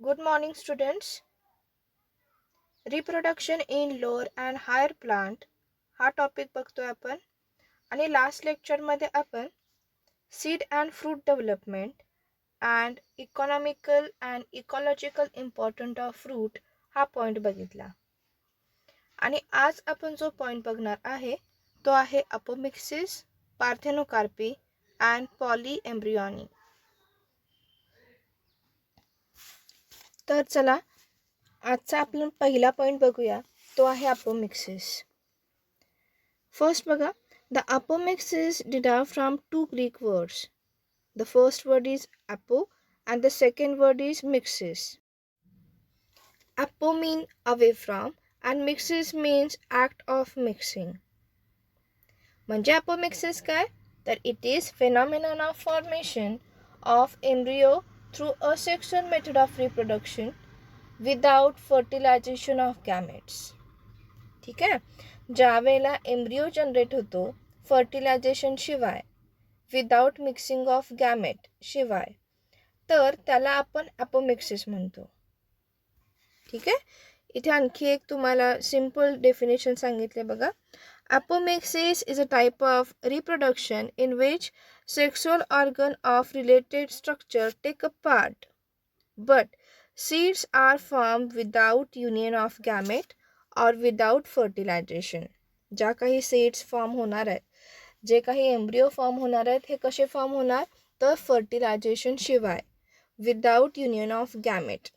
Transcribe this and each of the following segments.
Good morning students. Reproduction in lower and higher plant हा topic बघतोय आपण आणि लास्ट लेक्चर मध्ये आपण seed and fruit development and economical and ecological important of fruit हा point बघितला आणि आज आपण जो पॉइंट बघणार आहे तो आहे अपोमिक्सिस, पार्थेनोकार्पी अँड पॉलीएम्ब्रियॉनी. तर चला आजचा आपण पहिला पॉइंट बघूया, तो आहे अपोमिक्सिस. फर्स्ट बघा, the apomixis derived from two Greek words. The first word is apo and the second word is mixes. Apo mean away from and mixes means act of mixing. म्हणजे apomixis काय? तर it is phenomenon of formation of embryo through asexual method of reproduction without fertilisation of gametes. ठीक आहे, ज्या वेळेला embryo generate होतो fertilisation शिवाय, without mixing of gamete शिवाय, तर त्याला आपण अपोमिक्सिस म्हणतो. ठीक आहे, इथे आणखी एक तुम्हाला सिंपल डेफिनेशन सांगितले बघा. Apomixis is a type of reproduction in which sexual organ of related structure take a part but seeds are formed without union of gamete or without fertilization. ज्या काही seeds फॉर्म होणार आहेत, जे काही embryo form होणार आहेत, हे कसे फॉर्म होणार तर फर्टिलायझेशन शिवाय, without union of gamete.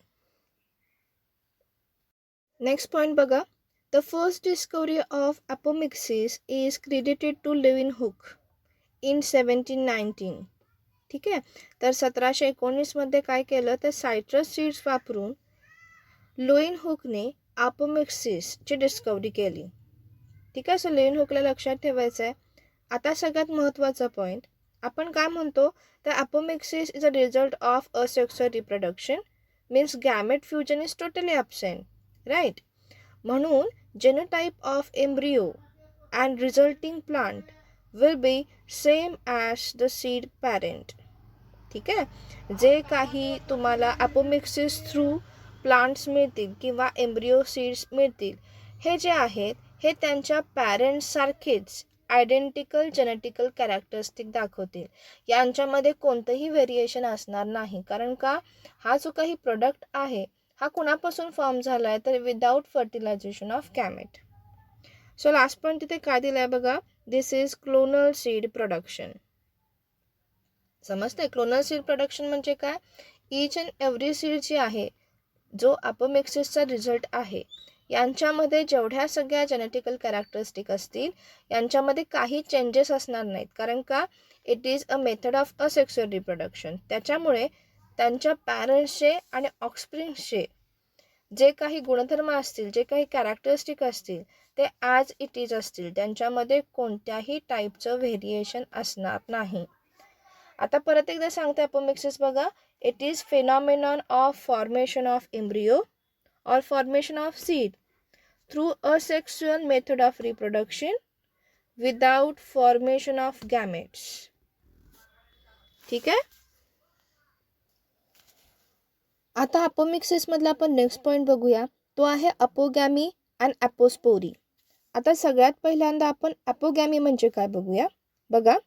Next point बघा. The first discovery of apomixis is credited to Leeuwenhoek in 1719. ठीक आहे, तर 1719 काय केलं तर सायट्रस सीड्स वापरून लेव्हिनहुकने अपोमिक्सिसची डिस्कवरी केली. ठीक आहे, सो लेव्हिनहुकला लक्षात ठेवायचं आहे. आता सगळ्यात महत्त्वाचा पॉईंट, आपण काय म्हणतो तर apomixis is a result of asexual reproduction, means gamete fusion is totally absent, right. म्हणून genotype of embryo and resulting plant will be same as the seed parent. ठीक आहे, जे काही तुम्हाला अपोमिक्सिस थ्रू प्लांट्स मिळतील किंवा एम्ब्रियो सीड्स मिळतील, हे जे आहेत हे त्यांच्या पॅरेंट्ससारखेच आयडेंटिकल जेनेटिकल कॅरेक्टरिस्टिक दाखवतील. यांच्यामध्ये कोणतंही व्हेरिएशन असणार नाही. कारण का, हा जो काही प्रोडक्ट आहे हा कुणापासून फॉर्म झाला आहे तर without fertilisation of gamete. So last point तिथे काय दिलं आहे बघा, this is clonal seed production. समजते क्लोनल सीड प्रोडक्शन म्हणजे काय, ईच अँड एव्हरी सीड जी आहे जो अपोमिक्सिसचा रिझल्ट आहे, यांच्यामध्ये जेवढ्या सगळ्या जेनेटिकल कॅरेक्टरिस्टिक असतील यांच्यामध्ये काही चेंजेस असणार नाहीत. कारण का, it is a method of asexual reproduction. त्याच्यामुळे त्यांच्या पॅरेंट्सचे आणि ऑफस्प्रिंग्सचे जे काही गुणधर्म असतील, जे काही कॅरेक्टरिस्टिक असतील, ते ॲज इट इज असतील. त्यांच्यामध्ये कोणत्याही टाईपचं व्हेरिएशन असणार नाही. आता परत एकदा सांगते अपोमिक्सिस बघा, it is phenomenon of formation of embryo और formation of seed through asexual method of reproduction without formation of gametes. ठीक आहे, आता अपोमिक्सिस मधला आपण नेक्स्ट पॉइंट बघूया, तो आहे अपोगॅमी अँड अपोस्पोरी. आता सगळ्यात पहिल्यांदा आपण अपोगॅमी म्हणजे काय बघूया. बघा,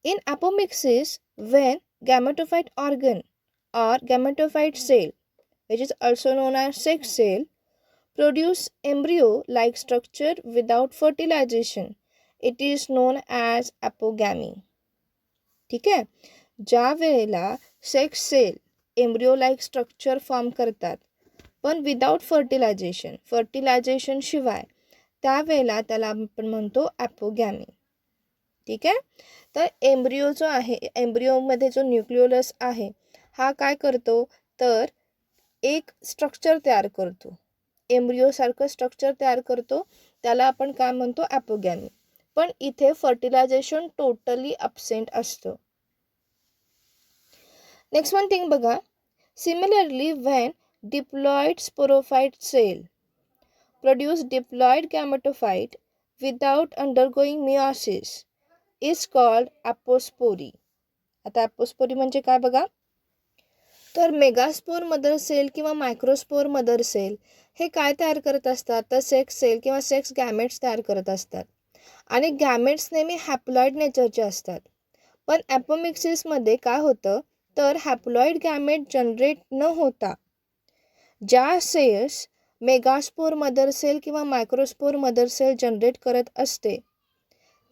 in apomixis when gametophyte organ or gametophyte cell, which is also known as sex cell, produce embryo like structure without fertilization, it is known as apogamy. ठीक आहे, ज्या वेळेला sex cell embryo like structure form करतात पण without fertilisation शिवाय, त्यावेळेला त्याला आपण म्हणतो अपोगॅमी. ठीक आहे, तर एम्ब्रियो जो आहे, एम्ब्रियोमध्ये जो न्यूक्लियोलस आहे हा काय करतो तर एक स्ट्रक्चर तयार करतो, एम्ब्रियोसारखं स्ट्रक्चर तयार करतो, त्याला आपण काय म्हणतो अपोगॅमी. पण इथे फर्टिलायझेशन टोटली ॲब्सेंट असतं. नेक्स्ट वन थिंग बघा, similarly when diploid sporophyte cell produce diploid gametophyte without undergoing meiosis is called apospory. आता अपोस्पोरी म्हणजे काय बघा, तर मेगास्पोर मदर सेल किंवा मायक्रोस्पोर मदर सेल हे काय तयार करत असतात, तर सेक्स सेल किंवा सेक्स गॅमेट्स तयार करत असतात. आणि गॅमेट्स नेहमी हॅप्लॉइड नेचरचे असतात. पण ॲपोमिक्सिसमध्ये काय होतं, तर हॅप्लॉइड गॅमेट जनरेट न होता ज्या सेल्स मेगास्पोर मदर सेल किंवा मायक्रोस्पोर मदर सेल जनरेट करत असते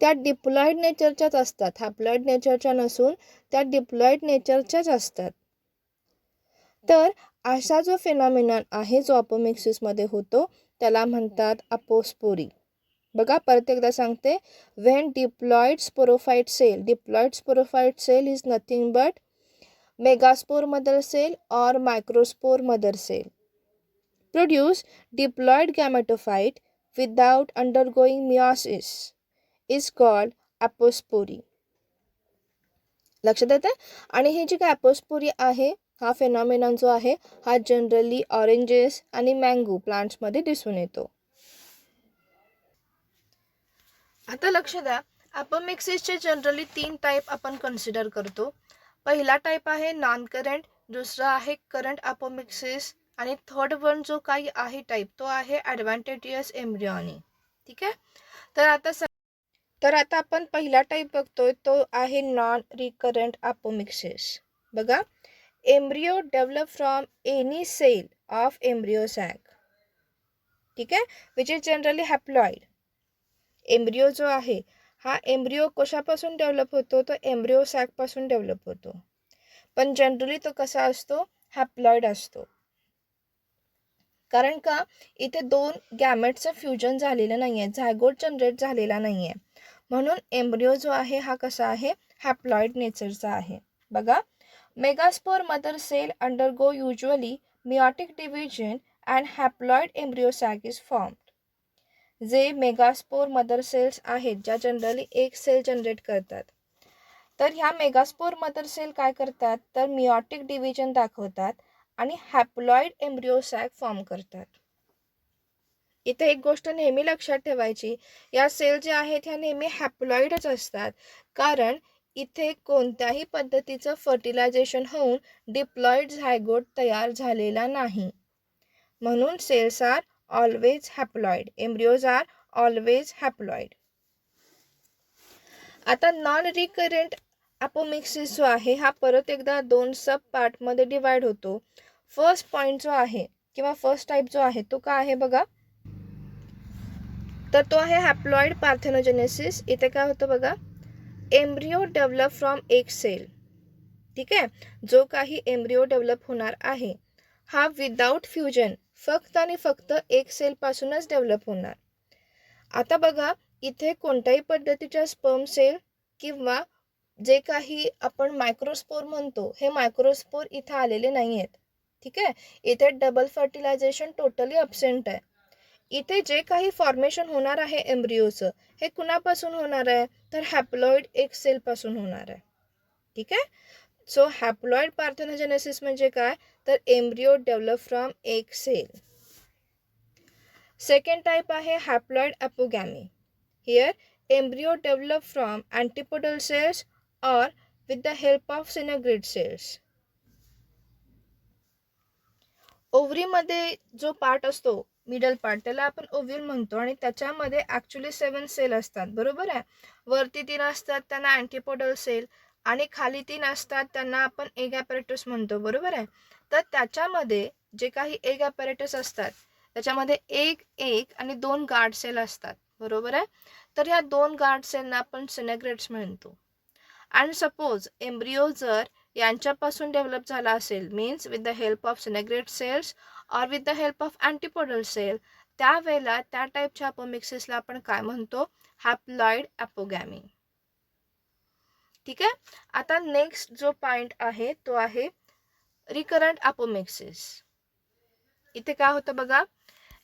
त्या डिप्लॉइड नेचरच्याच असतात. हॅप्लॉइड नेचरच्या नसून त्या डिप्लॉइड नेचरच्याच असतात. तर असा जो फिनॉमिनन आहे जो ॲपोमिक्सिसमध्ये होतो त्याला म्हणतात अपोस्पोरी. बघा परत एकदा सांगते, when diploid sporophyte cell is nothing but megaspore mother cell और microspore mother cell produce diploid gametophyte without undergoing meiosis is called apospory. लक्षात येते. आणि हे जे काय अपोस्पोरी आहे हा फेनॉमिनन जो आहे हा जनरली ऑरेंजेस आणि मँगो प्लांट्समध्ये दिसून येतो. आता लक्ष द्या, ॲपोमिक्सिसचे जनरली 3 टाईप आपण कन्सिडर करतो. पहिला टाईप आहे नॉन करंट, दुसरा आहे करंट ॲपोमिक्सिस आणि थर्ड वन जो काही आहे टाईप तो आहे ॲडव्हान्टेजियस एम्ब्रियॉनी. ठीक आहे. तर आता आपण पहिला टाईप बघतोय तो आहे नॉन रिकरंट ॲपोमिक्सिस. बघा, embryo develop from any cell of embryo sac. ठीक आहे, which is generally haploid. Embryo जो आहे हा एम्ब्रियो कशापासून डेव्हलप होतो, तो एम्ब्रियो सॅकपासून डेव्हलप होतो. पण जनरली तो कसा असतो, हॅप्लॉइड असतो. कारण का, इथे 2 गॅमेटचं फ्युजन झालेलं नाही आहे, झायगोट जनरेट झालेला नाही आहे. म्हणून एम्ब्रियो जो आहे हा कसा आहे, हॅप्लॉइड नेचरचा आहे. बघा, megaspore mother cell undergo usually meiotic division and haploid embryo sac is formed. जे मेगास्पोर मदर सेल्स आहेत ज्या जनरली एक सेल जनरेट करतात, तर ह्या मेगास्पोर मदर सेल काय करतात, तर मियोटिक डिव्हिजन दाखवतात आणि हॅप्लॉइड एम्ब्रियो सॅक फॉर्म करतात. इथे एक गोष्ट नेहमी लक्षात ठेवायची, या सेल ज्या आहेत ह्या नेहमी हॅप्लॉइडच असतात. कारण इथे कोणत्याही पद्धतीचं फर्टिलायझेशन होऊन डिप्लॉइड झायगोट तयार झालेला नाही. म्हणून cells are always haploid, embryos are always haploid. आता नॉन रिकरंट ॲपोमिक्सिस जो आहे हा परत एकदा 2 सब पार्टमध्ये डिवाइड होतो. फर्स्ट पॉईंट जो आहे किंवा फर्स्ट टाईप जो आहे तो काय आहे बघा, तर तो आहे हॅप्लॉइड पार्थेनोजेनेसिस. इथे काय होतं बघा, embryo develop from egg sale. ठीक आहे, जो काही एम्ब्रियो डेव्हलप होणार आहे हा विदाउट फ्युजन फक्त आणि फक्त एक सेलपासूनच डेव्हलप होणार. आता बघा, इथे कोणत्याही पद्धतीच्या स्पर्म सेल किंवा जे काही आपण मायक्रोस्पोर म्हणतो हे मायक्रोस्पोर इथे आलेले नाही आहेत. ठीक आहे, इथे डबल फर्टिलायझेशन टोटली अब्सेंट आहे. इथे जे काही फॉर्मेशन होणार आहे एम्ब्रियोचं हे कुणापासून होणार आहे, तर हॅप्लॉइड एक सेलपासून होणार आहे. ठीक आहे. सो हॅप्लॉइड पार्थेनोजेनेसिस म्हणजे काय, तर embryo develop from egg cell. Second type आहे haploid apogamy. Here embryo develop from antipodal cells और with the help of synergid cells. ओव्हरीमध्ये जो पार्ट असतो मिडल पार्ट त्याला आपण ओव्ह्यूल म्हणतो आणि त्याच्यामध्ये ॲक्च्युली 7 सेल असतात. बरोबर आहे. वरती 3 असतात त्यांना अँटीपोडल सेल आणि खाली 3 असतात त्यांना आपण एग ॲपॅरेटस म्हणतो. बरोबर आहे. तर त्याच्यामध्ये जे काही एग ॲपॅरेटस असतात त्याच्यामध्ये एक आणि 2 गार्ड सेल असतात. बरोबर आहे. तर ह्या 2 गार्ड सेलना आपण सिनेग्रेट्स म्हणतो. अँड सपोज एम्ब्रियो जर यांच्यापासून डेव्हलप झाला असेल, means with the help of synergid cells और with the help of antipodal cell, त्यावेळेला त्या टाईपच्या ॲपोमिक्सिसला आपण काय म्हणतो, हॅप्लॉइड ॲपोगॅमी. ठीक आहे. आता नेक्स्ट जो पॉइंट आहे तो आहे रिकरंट ॲपोमिक्सिस. इथे काय होतं बघा,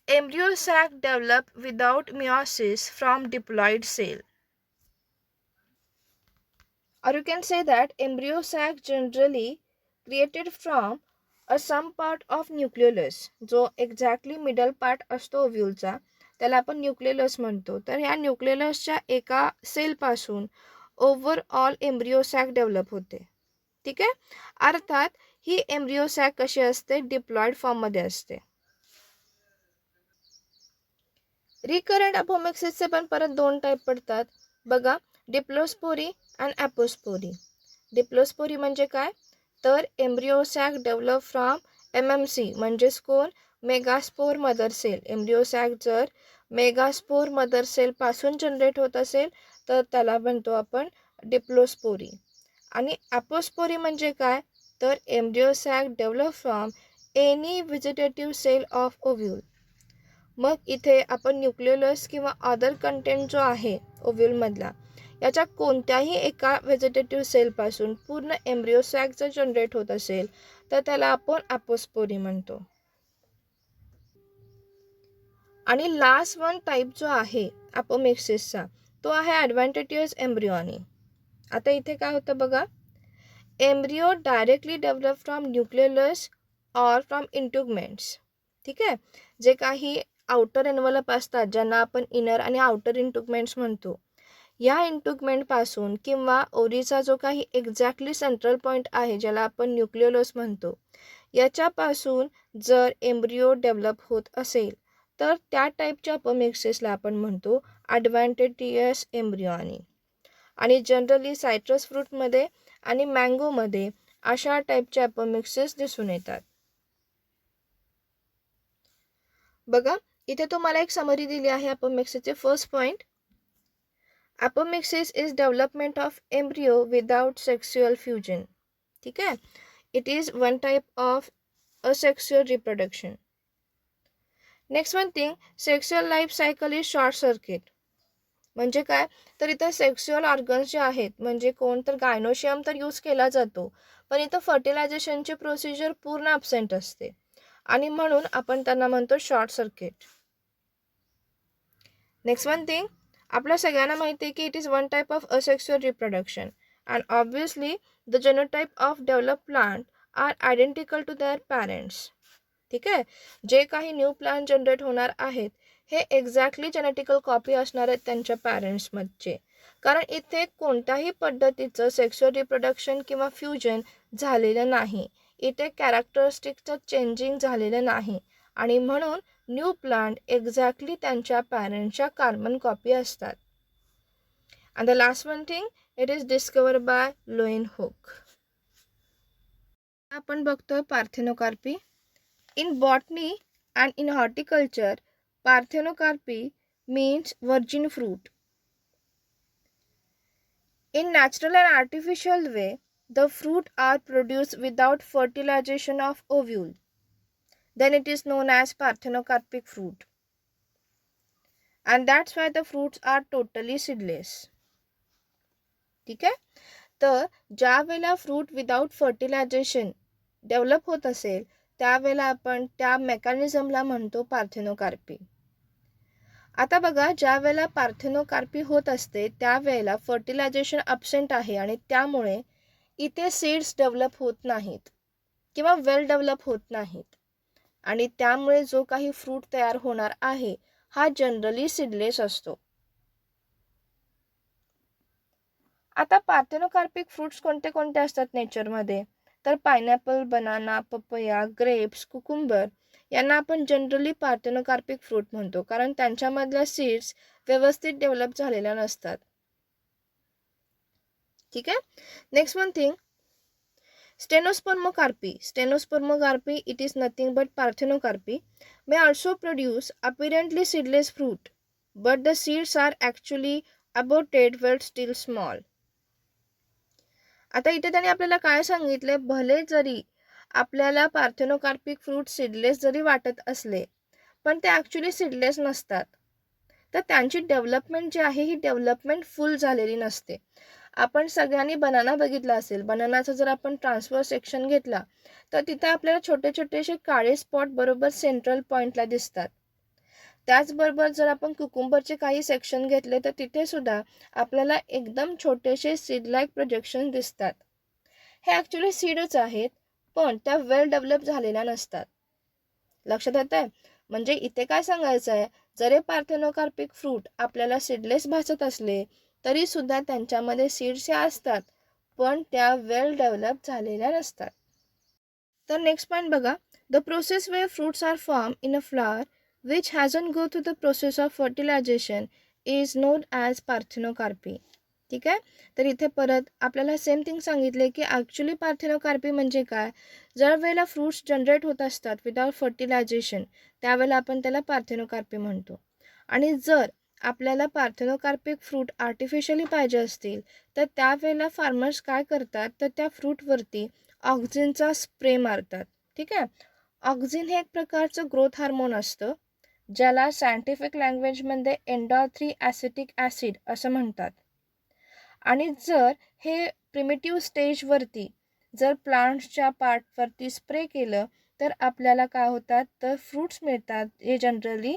embryo sac develop without meiosis from diploid cell. Or you can say that embryo sac generally created from a some part of nucleolus. जो एक्झॅक्टली मिडल पार्ट असतो ओव्ह्यूलचा त्याला आपण न्यूक्लियस म्हणतो. तर ह्या न्यूक्लियसच्या एका सेलपासून ओव्हरऑल एम्ब्रियो सॅक डेव्हलप होते. ठीक आहे. अर्थात ही एम्ब्रिओ सॅक कशी असते, डिप्लॉइड फॉर्ममध्ये असते. रिकरंट अपोमिक्सिसचे पण परत 2 टाईप पडतात बघा, डिप्लोस्पोरी आणि ॲपोस्पोरी. डिप्लोस्पोरी म्हणजे काय, तर embryo sac develop from MMC म्हणजेच कोण, megaspore mother cell. Embryo sac जर मेगास्पोर मदर सेलपासून जनरेट होत असेल तर त्याला म्हणतो आपण डिप्लोस्पोरी. आणि ॲपोस्पोरी म्हणजे काय, तर embryo sac develop from any vegetative cell of ovule. मग इथे आपण न्यूक्लियोलस किंवा अदर कंटेंट जो आहे ओव्ह्यूलमधला, याच्या कोणत्याही एका व्हेजिटेटिव्ह सेलपासून पूर्ण एम्ब्रिओ सॅक जर जनरेट होत असेल तर त्याला आपण ॲपोस्पोरी म्हणतो. आणि लास्ट वन टाईप जो आहे अपोमिक्सिसचा तो आहे ॲडव्हान्टेटियस एम्ब्रिओनी. आता इथे काय होतं बघा, embryo directly develop from nucleolus or from integuments. ठीक आहे, जे काही आउटर एन्व्हलप असतात ज्यांना आपण इनर आणि आउटर इंटुगमेंट्स म्हणतो, या इंटुगमेंटपासून किंवा ओरीचा जो काही एक्झॅक्टली सेंट्रल पॉईंट आहे ज्याला आपण न्यूक्लियोलस म्हणतो, याच्यापासून जर एम्ब्रिओ डेव्हलप होत असेल तर त्या टाईपच्या अपोमिक्सिसला आपण म्हणतो ॲडव्हान्टेटियस एम्ब्रिओनी. आणि जनरली सायट्रस फ्रूटमध्ये आणि मँगोमध्ये अशा टाईपच्या अपोमिक्सिस दिसून येतात. बघा इथे तुम्हाला एक समरी दिली आहे अपोमिक्सिसचे. First point, apomixis is development of embryo without sexual fusion. ठीक आहे, it is one type of asexual reproduction. Next one thing, sexual life cycle is short circuit. म्हणजे काय, तर इथं सेक्शुअल ऑर्गन्स जे आहेत म्हणजे कोण, तर गायनोशियम तर यूज केला जातो, पण इथं फर्टिलायझेशनची प्रोसिजर पूर्ण ॲब्सेंट असते आणि म्हणून आपण त्यांना म्हणतो short circuit. Next one thing, आपल्या सगळ्यांना माहिती आहे की it is one type of asexual reproduction and obviously the genotype of develop plant are identical to their parents. ठीक आहे, जे काही न्यू प्लांट जनरेट होणार आहेत हे एक्झॅक्टली जेनेटिकल कॉपी असणार आहेत त्यांच्या पॅरेंट्समध्ये, कारण इथे कोणत्याही पद्धतीचं सेक्शुअल रिप्रोडक्शन किंवा फ्युजन झालेलं नाही. इथे कॅरेक्टरिस्टिकचं चेंजिंग झालेलं नाही आणि म्हणून न्यू प्लांट एक्झॅक्टली त्यांच्या पॅरेंट्सच्या कार्बन कॉपी असतात. And the last one thing, it is discover by Leeuwenhoek. आपण बघतोय parthenocarpy. In botany and in horticulture, parthenocarpy means virgin fruit. In natural and artificial way, the fruit are produced without fertilization of ovule. Then it is known as parthenocarpic fruit. And that's why the fruits are totally seedless. ठीक आहे, तर ज्या वेळेला fruit without fertilisation develop होत असेल त्यावेळेला आपण त्या मेकॅनिझमला म्हणतो पार्थेनोकार्पी. आता बघा, ज्या वेळेला पार्थेनोकार्पी होत असते त्यावेळेला फर्टिलायझेशन ॲब्सेंट आहे आणि त्यामुळे इथे सीड्स डेव्हलप होत नाहीत किंवा वेल डेव्हलप होत नाहीत आणि त्यामुळे जो काही फ्रूट तयार होणार आहे हा जनरली सीडलेस असतो. आता पार्थेनोकार्पिक फ्रूट्स कोणते कोणते असतात नेचरमध्ये, तर pineapple, banana, papaya, grapes, cucumber यांना आपण जनरली पार्थेनोकार्पिक फ्रूट म्हणतो कारण त्यांच्यामधल्या सीड्स व्यवस्थित डेव्हलप झालेल्या नसतात. ठीक आहे, next one thing, stenospermocarpy. Stenospermocarpy it is nothing but parthenocarpy may also produce apparently seedless fruit, but the seeds are actually aborted but still small. आता इथे त्यांनी आपल्याला काय सांगितले, भले जरी आपल्याला पार्थेनोकार्पिक फ्रूट सीडलेस जरी वाटत असले पण ते ॲक्च्युली सीडलेस नसतात, तर त्यांची डेव्हलपमेंट जी आहे ही डेव्हलपमेंट फुल झालेली नसते. आपण सगळ्यांनी बनाना बघितला असेल, बनानाचा जर आपण ट्रान्सफर सेक्शन घेतला तर तिथे आपल्याला छोटे छोटेसे काळे स्पॉट बरोबर सेंट्रल पॉईंटला दिसतात. त्याचबरोबर जर आपण कुकुंबरचे काही सेक्शन घेतले तर तिथे सुद्धा आपल्याला एकदम छोटेसे सीड लाईक प्रोजेक्शन दिसतात. हे ॲक्च्युली सीडच आहेत पण त्या वेल डेव्हलप झालेल्या नसतात. लक्षात येत आहे, म्हणजे इथे काय सांगायचं आहे, जरी पार्थेनोकार्पिक फ्रूट आपल्याला सीडलेस भासत असले तरी सुद्धा त्यांच्यामध्ये सीड्स ह्या असतात पण त्या वेल डेव्हलप झालेल्या नसतात. तर नेक्स्ट पॉईंट बघा, the process where fruits are form in a flower which hasn't go through the process of fertilisation is known as parthenocarpy. ठीक आहे. तर इथे परत आपल्याला सेम थिंग सांगितले की ॲक्च्युली पार्थेनोकार्पी म्हणजे काय, ज्या वेळेला फ्रूट्स जनरेट होत असतात विदाउट फर्टिलायझेशन त्यावेळेला आपण त्याला पार्थेनोकार्पी म्हणतो. आणि जर आपल्याला पार्थेनोकार्पिक फ्रूट आर्टिफिशियली पाहिजे असतील तर त्यावेळेला फार्मर्स काय करतात, तर त्या फ्रूटवरती ऑक्झिनचा स्प्रे मारतात. ठीक आहे. ऑक्झिन हे एक प्रकारचं ग्रोथ हार्मोन असतं, ज्याला सायंटिफिक लँग्वेजमध्ये एंडॉथ्री ॲसिटिक ॲसिड असं म्हणतात. आणि जर हे प्रिमिटिव्ह स्टेजवरती जर प्लांट्सच्या पार्टवरती स्प्रे केलं तर आपल्याला काय होतात, तर फ्रूट्स मिळतात जे जनरली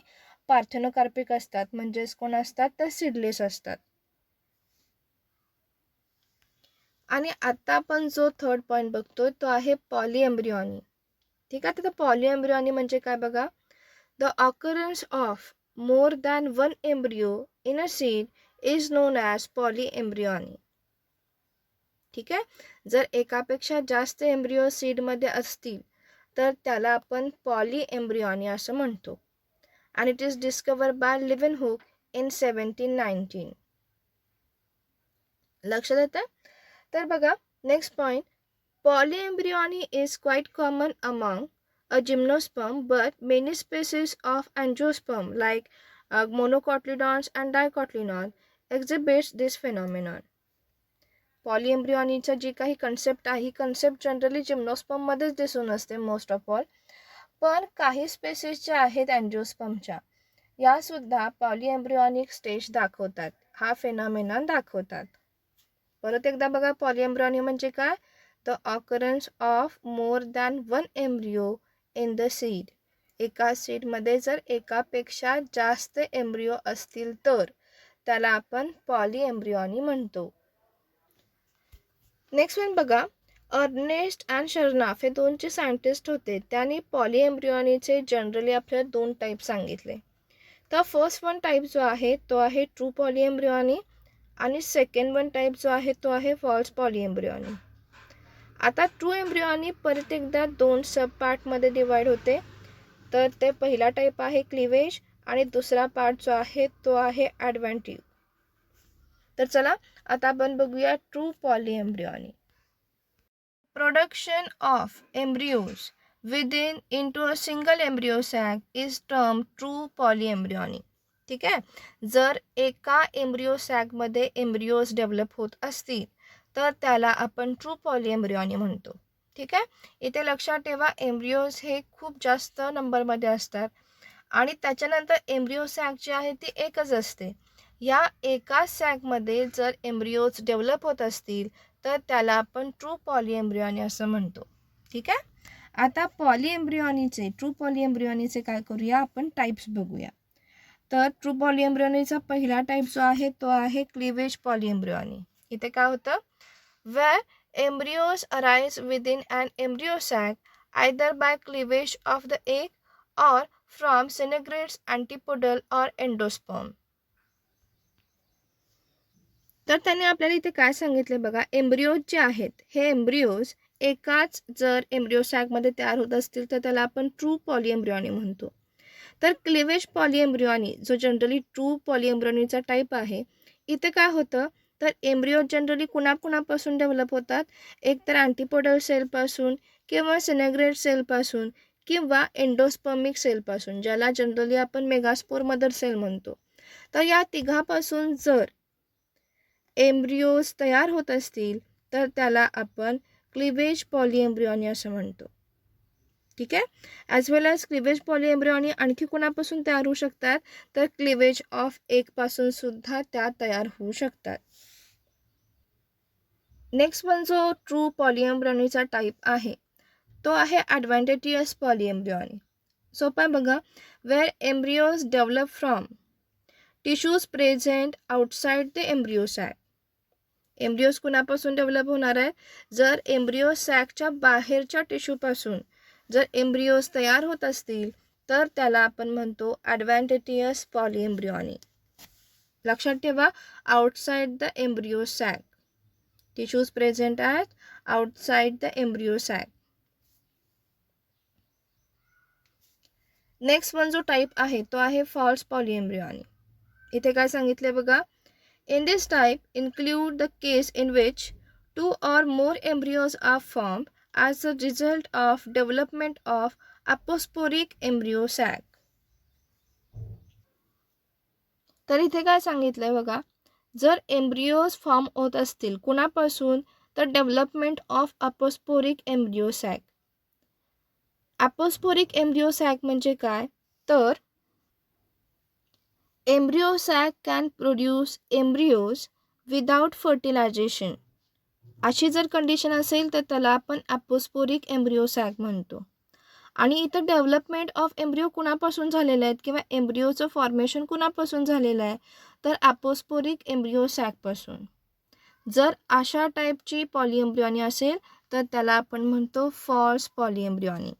पार्थेनोकार्पिक असतात, म्हणजेच कोण असतात, तर सीडलेस असतात. आणि आता आपण जो थर्ड पॉईंट बघतोय तो आहे पॉलीएम्ब्रियॉनी. ठीक आहे. तर पॉलीएम्ब्रियॉनी म्हणजे काय बघा, the occurrence of more than one embryo in a seed is known as polyembryony. ठीक आहे. जर एकापेक्षा जास्त एम्ब्रियो सीडमध्ये असतील तर त्याला आपण पॉलीएम्ब्रियॉनी असं म्हणतो. आणि it is discover by Leeuwenhoek in 1719. लक्षात येतं. तर बघा next point, polyembryony is quite common among a gymnosperm, but many species of angiosperm like monocotyledons and dicotyledon exhibits this phenomenon. पॉलीएम्ब्रियॉनीचं जी काही कन्सेप्ट आहे ही कन्सेप्ट जनरली जिम्नोस्पर्ममध्येच दिसून असते मोस्ट ऑफ ऑल, पण काही स्पेसिस ज्या आहेत अँजिओस्पर्मच्या यासुद्धा पॉलीएम्ब्रियॉनिक स्टेज दाखवतात, हा फेनॉमेनॉन दाखवतात. परत एकदा बघा, पॉलीएम्ब्रियॉनी म्हणजे काय, the occurrence of more than one embryo in the seed. एका सीडमध्ये जर एकापेक्षा जास्त एम्ब्रियो असतील तर त्याला आपण पॉलीएम्ब्रियॉनी म्हणतो. नेक्स्ट वन बघा, अर्नेस्ट अँड शर्नाफ हे दोनचे सायंटिस्ट होते. त्यांनी पॉलीएम्ब्रियॉनीचे जनरली आपल्याला दोन टाईप सांगितले. तर फर्स्ट वन टाईप जो आहे तो आहे ट्रू पॉलीएम्ब्रियॉनी आणि सेकंड वन टाईप जो आहे तो आहे फॉल्स पॉलीएम्ब्रियॉनी. आता ट्रू एम्ब्रियॉनी परत एकदा दोन सब पार्टमध्ये डिवाइड होते. तर ते पहिला टाईप आहे क्लिवेज आणि दुसरा पार्ट जो आहे तो आहे ॲडव्हेंटिव्ह. तर चला आता आपण बघूया true polyembryony. Production of embryos within into a single embryo sac is term true polyembryony. ठीक आहे. जर एका एम्ब्रियो सॅकमध्ये एम्ब्रियोज डेव्हलप होत असतील तर त्याला आपण ट्रू पॉलीएम्ब्रियॉनी म्हणतो. ठीक आहे. इथे लक्षात ठेवा, एम्ब्रियोज हे खूप जास्त नंबरमध्ये असतात आणि त्याच्यानंतर एम्ब्रियो सॅक जी आहे ती एकच असते. या एका सॅकमध्ये जर एम्ब्रियोज डेव्हलप होत असतील तर त्याला आपण ट्रू पॉलीएम्ब्रियॉनी असं म्हणतो. ठीक आहे. आता पॉलीएम्ब्रियॉनीचे ट्रू पॉलीएम्ब्रियॉनीचे काय करूया, आपण टाईप्स बघूया. तर ट्रू पॉलीएम्ब्रियॉनीचा पहिला टाईप जो आहे तो आहे क्लिवेज पॉलीएम्ब्रियॉनी. इथे काय होतं, where embryos arise within an embryo sac either by cleavage of the egg or from synagrates, antipodal or endosperm. तर त्याने आपल्याला इथे काय सांगितले बघा, एम्ब्रियोज जे आहेत हे एम्ब्रियोज एकाच जर एम्ब्रियो सॅकमध्ये तयार होत असतील तर त्याला आपण ट्रू पॉलीएम्ब्रियॉनी म्हणतो. तर क्लिवेज पॉलीएम्ब्रियॉनी जो जनरली ट्रू पॉलीएम्ब्रियॉनीचा टाईप आहे, इथे काय होतं, तर एम्ब्रियो जनरली कुणाकुणापासून डेव्हलप होतात, एक तर अँटीपोडल सेलपासून किंवा सिनेग्रेट सेलपासून किंवा एंडोस्पर्मिक सेलपासून, ज्याला जनरली आपण मेगास्पोर मदर सेल म्हणतो. तर या तिघापासून जर एम्ब्रियोज तयार होत असतील तर त्याला आपण क्लिवेज पॉलीएम्ब्रियॉनी असं म्हणतो. ठीक आहे. ॲज वेल ॲज क्लिवेज पॉलीएम्ब्रियॉनी आणखी कोणापासून तयार होऊ शकतात, तर क्लिवेज ऑफ एगपासून सुद्धा त्या तयार होऊ शकतात. नेक्स्ट वन जो ट्रू पॉलीएम्ब्रियॉनीचा टाईप आहे तो आहे ॲडव्हान्टेटियस पॉलीएम्ब्रियॉनी. सोपा बघा, where embryos develop from tissues present outside the embryo sac. Embryos कुणापासून डेव्हलप होणार आहे, जर एम्ब्रियो सॅकच्या बाहेरच्या टिश्यूपासून जर एम्ब्रियोज तयार होत असतील तर त्याला आपण म्हणतो ॲडव्हान्टेटियस पॉलीएम्ब्रियॉनी. लक्षात ठेवा, outside the embryo sac, tissues present at outside the embryo sac. Next one जो टाईप आहे तो आहे फॉल्स पॉलिएम्ब्रियॉनी. इथे काय सांगितले बघा, in this type include the case in which 2 or more embryos are formed as a result of development of aposporic embryo sac. तर इथे काय सांगितलंय बघा, जर एम्ब्रियोज फॉर्म होत असतील कुणापासून, तर development of aposporic embryo sac. Aposporic embryo sac म्हणजे काय, तर embryo sac can produce embryos without fertilisation. अशी जर कंडिशन असेल तर त्याला आपण अपोस्पोरिक एम्ब्रियो सॅक म्हणतो. आणि इथं डेव्हलपमेंट ऑफ एम्ब्रियो कुणापासून झालेलं आहे किंवा एम्ब्रियोचं फॉर्मेशन कुणापासून झालेलं आहे, तर अपोस्पोरिक एम्ब्रियो सॅकपासून. जर अशा टाईपची पॉलिएम्ब्रियॉनी असेल तर त्याला आपण म्हणतो फॉल्स पॉलिएम्ब्रियॉनी.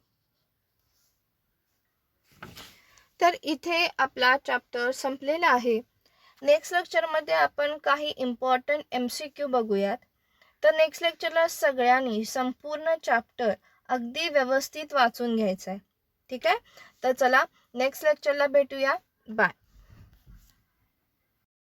तर इथे आपला चॅप्टर संपलेला आहे. नेक्स्ट लेक्चरमध्ये आपण काही इम्पॉर्टंट MCQ बघूयात. तर नेक्स्ट लेक्चरला सगळ्यांनी संपूर्ण चॅप्टर अगदी व्यवस्थित वाचून घ्यायचं आहे. ठीक आहे, तर चला नेक्स्ट लेक्चरला भेटूया. बाय.